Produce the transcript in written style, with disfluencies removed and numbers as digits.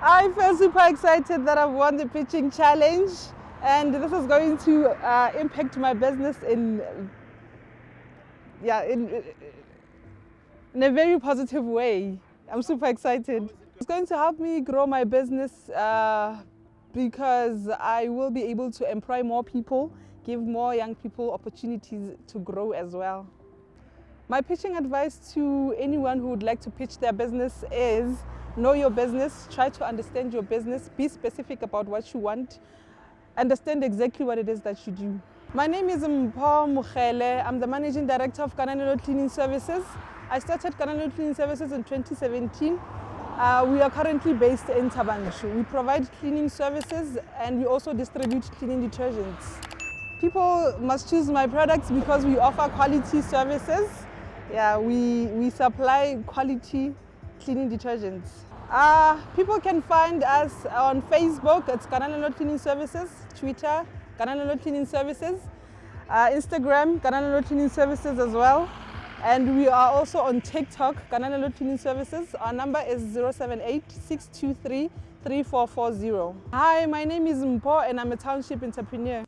I feel super excited that I've won the pitching challenge, and this is going to impact my business in a very positive way. I'm super excited. It's going to help me grow my business because I will be able to employ more people, give more young people opportunities to grow as well. My pitching advice to anyone who would like to pitch their business is know your business, try to understand your business, be specific about what you want, understand exactly what it is that you do. My name is Mpho Mokhele. I'm the Managing Director of Kananelo Cleaning Services. I started Kananelo Cleaning Services in 2017. We are currently based in Thaba Nchu. We provide cleaning services and we also distribute cleaning detergents. People must choose my products because we offer quality services. Yeah, we supply quality cleaning detergents. People can find us on Facebook, it's Kananelo Cleaning Services, Twitter, Kananelo Cleaning Services, Instagram, Kananelo Cleaning Services as well. And we are also on TikTok, Kananelo Cleaning Services. Our number is 078-623-3440. Hi, my name is Mpho and I'm a township entrepreneur.